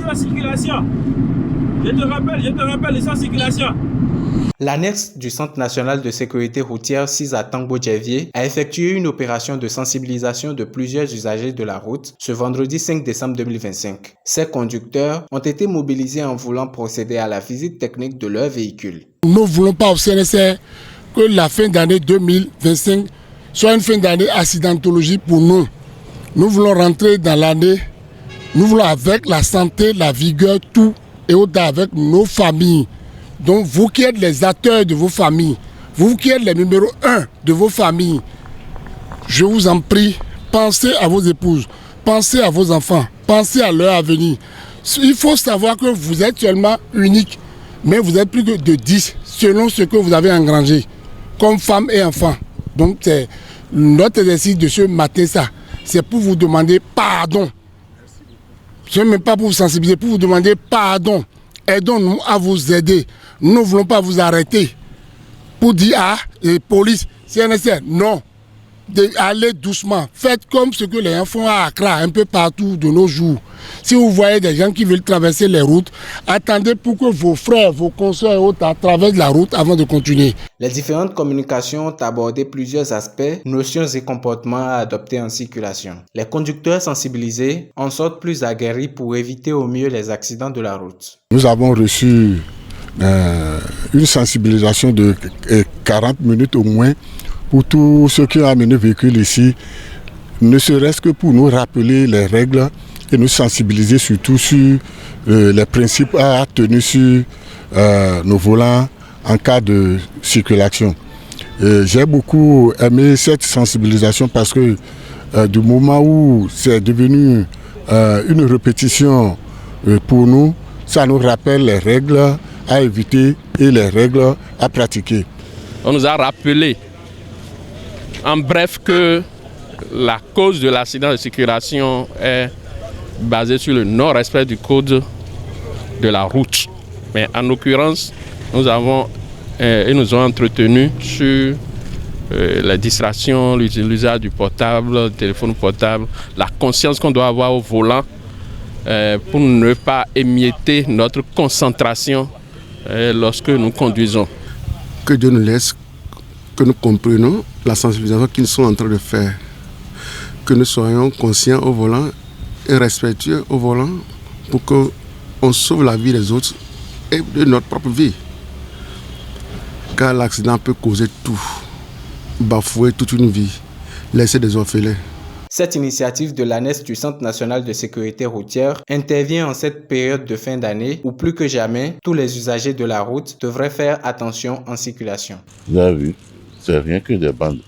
sans circulation. Je te rappelle, les sans circulation. L'annexe du Centre national de sécurité routière 6 à Tango-Djevier a effectué une opération de sensibilisation de plusieurs usagers de la route ce vendredi 5 décembre 2025. Ces conducteurs ont été mobilisés en voulant procéder à la visite technique de leur véhicule. Nous ne voulons pas au CNSR que la fin d'année 2025 soit une fin d'année accidentologie pour nous. Nous voulons rentrer dans l'année, nous voulons avec la santé, la vigueur, tout et autant avec nos familles. Donc vous qui êtes les acteurs de vos familles, vous qui êtes les numéros 1 de vos familles, je vous en prie, pensez à vos épouses, pensez à vos enfants, pensez à leur avenir. Il faut savoir que vous êtes seulement unique, mais vous êtes plus que de 10 selon ce que vous avez engrangé comme femmes et enfants. Donc c'est notre exercice de ce matin, ça, c'est pour vous demander pardon. Ce n'est même pas pour vous sensibiliser, pour vous demander pardon. Aidons-nous à vous aider. Nous ne voulons pas vous arrêter pour dire à la police, CNSR, non. Allez doucement. Faites comme ce que les gens font à Accra, un peu partout de nos jours. Si vous voyez des gens qui veulent traverser les routes, attendez pour que vos frères, vos consoeurs et autres traversent la route avant de continuer. Les différentes communications ont abordé plusieurs aspects, notions et comportements à adopter en circulation. Les conducteurs sensibilisés en sortent plus aguerris pour éviter au mieux les accidents de la route. Nous avons reçu une sensibilisation de 40 minutes au moins pour tous ceux qui ont amené le véhicule ici, ne serait-ce que pour nous rappeler les règles et nous sensibiliser surtout sur les principes à tenir sur nos volants en cas de circulation. J'ai beaucoup aimé cette sensibilisation parce que du moment où c'est devenu une répétition pour nous, ça nous rappelle les règles à éviter et les règles à pratiquer. On nous a rappelé en bref que la cause de l'accident de circulation est basée sur le non-respect du code de la route. Mais en l'occurrence, nous avons entretenu sur la distraction, l'usage du portable, du téléphone portable, la conscience qu'on doit avoir au volant pour ne pas émietter notre concentration lorsque nous conduisons. Que Dieu nous laisse, que nous comprenions la sensibilisation qu'ils sont en train de faire. Que nous soyons conscients au volant et respectueux au volant pour qu'on sauve la vie des autres et de notre propre vie. Car l'accident peut causer tout, bafouer toute une vie, laisser des orphelins. Cette initiative de l'ANES du Centre national de sécurité routière intervient en cette période de fin d'année où plus que jamais, tous les usagers de la route devraient faire attention en circulation. Vous avez vu, c'est rien que des bandes.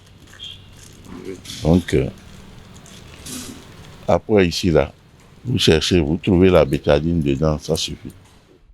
Donc, après ici, là, vous cherchez, vous trouvez la bétadine dedans, ça suffit.